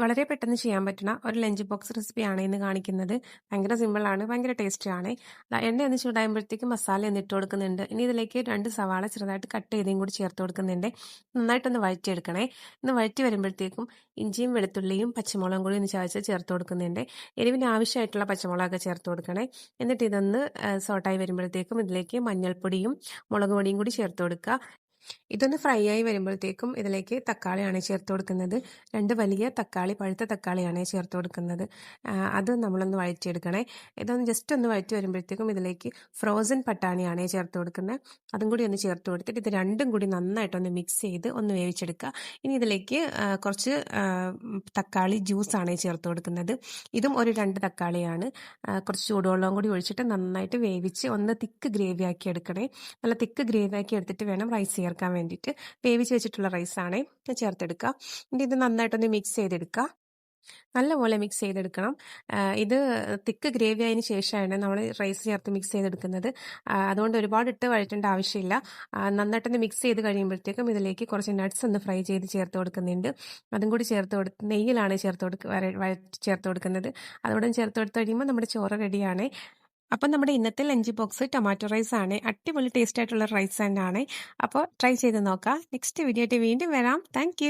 വളരെ പെട്ടെന്ന് ചെയ്യാൻ പറ്റുന്ന ഒരു ലഞ്ച് ബോക്സ് റെസിപ്പിയാണ് ഇന്ന് കാണിക്കുന്നത്. ഭയങ്കര സിമ്പിളാണ്, ഭയങ്കര ടേസ്റ്റിയാണ്. എണ്ണ ഒന്ന് ചൂടാകുമ്പോഴത്തേക്കും മസാല ഒന്ന് ഇട്ട് കൊടുക്കുന്നുണ്ട്. ഇനി ഇതിലേക്ക് 2 സവാള ചെറുതായിട്ട് കട്ട് ചെയ്തതും കൂടി ചേർത്ത് കൊടുക്കുന്നുണ്ട്. നന്നായിട്ടൊന്ന് വഴറ്റിയെടുക്കണേ. ഒന്ന് വഴറ്റി വരുമ്പോഴത്തേക്കും ഇഞ്ചിയും വെളുത്തുള്ളിയും പച്ചമുളകും കൂടി ഒന്ന് ചതച്ച് ചേർത്ത് കൊടുക്കുന്നുണ്ട്. എരിവിന് ആവശ്യമായിട്ടുള്ള പച്ചമുളകൊക്കെ ചേർത്ത് കൊടുക്കണേ. എന്നിട്ട് ഇതൊന്ന് സോട്ടായി വരുമ്പോഴത്തേക്കും ഇതിലേക്ക് മഞ്ഞൾപ്പൊടിയും മുളക് പൊടിയും കൂടി ചേർത്ത് കൊടുക്കുക. ഇതൊന്ന് ഫ്രൈ ആയി വരുമ്പോഴത്തേക്കും ഇതിലേക്ക് തക്കാളിയാണ് ചേർത്ത് കൊടുക്കുന്നത്. 2 വലിയ തക്കാളി, പഴുത്ത തക്കാളിയാണ് ചേർത്ത് കൊടുക്കുന്നത്. അത് നമ്മളൊന്ന് വഴറ്റിയെടുക്കണേ. ഇതൊന്ന് ജസ്റ്റ് ഒന്ന് വഴറ്റി വരുമ്പോഴത്തേക്കും ഇതിലേക്ക് ഫ്രോസൺ പട്ടാണിയാണ് ചേർത്ത് കൊടുക്കുന്നത്. അതും കൂടി ഒന്ന് ചേർത്ത് കൊടുത്തിട്ട് ഇത് രണ്ടും കൂടി നന്നായിട്ടൊന്ന് മിക്സ് ചെയ്ത് ഒന്ന് വേവിച്ചെടുക്കുക. ഇനി ഇതിലേക്ക് കുറച്ച് തക്കാളി ജ്യൂസാണ് ചേർത്ത് കൊടുക്കുന്നത്. ഇതും ഒരു 2 തക്കാളിയാണ്. കുറച്ച് ചൂടുവെള്ളവും കൂടി ഒഴിച്ചിട്ട് നന്നായിട്ട് വേവിച്ച് ഒന്ന് തിക്ക് ഗ്രേവി ആക്കി എടുക്കണേ. നല്ല തിക്ക് ഗ്രേവി ആക്കി എടുത്തിട്ട് വേണം റൈസ് ചേർക്കാൻ വേണ്ടിയിട്ട്. വേവിച്ച് വെച്ചിട്ടുള്ള റൈസാണ് ചേർത്തെടുക്കുക. ഇനി ഇത് നന്നായിട്ടൊന്ന് മിക്സ് ചെയ്തെടുക്കുക. നല്ലപോലെ മിക്സ് ചെയ്തെടുക്കണം. ഇത് തിക്ക് ഗ്രേവി ആയതിന് ശേഷമാണ് നമ്മൾ റൈസ് ചേർത്ത് മിക്സ് ചെയ്തെടുക്കുന്നത്. അതുകൊണ്ട് ഒരുപാട് ഇട്ട് വഴറ്റേണ്ട ആവശ്യമില്ല. നന്നായിട്ടൊന്ന് മിക്സ് ചെയ്ത് കഴിയുമ്പോഴത്തേക്കും ഇതിലേക്ക് കുറച്ച് നട്ട്സ് ഒന്ന് ഫ്രൈ ചെയ്ത് ചേർത്ത് കൊടുക്കുന്നുണ്ട്. അതും കൂടി ചേർത്ത് നെയ്യിലാണ് ചേർത്ത് കൊടുക്കുന്നത്. അതോടെ ചേർത്ത് കൊടുത്ത് കഴിയുമ്പോൾ നമ്മുടെ ചോറ് റെഡിയാണ്. അപ്പം നമ്മുടെ ഇന്നത്തെ ലഞ്ച് ബോക്സ് ടൊമാറ്റോ റൈസ് ആണ്. അടിപൊളി ടേസ്റ്റ് ആയിട്ടുള്ള റൈസ് തന്നെയാണ്. അപ്പോൾ ട്രൈ ചെയ്ത് നോക്കാം. നെക്സ്റ്റ് വീഡിയോ ആയിട്ട് വീണ്ടും വരാം. താങ്ക്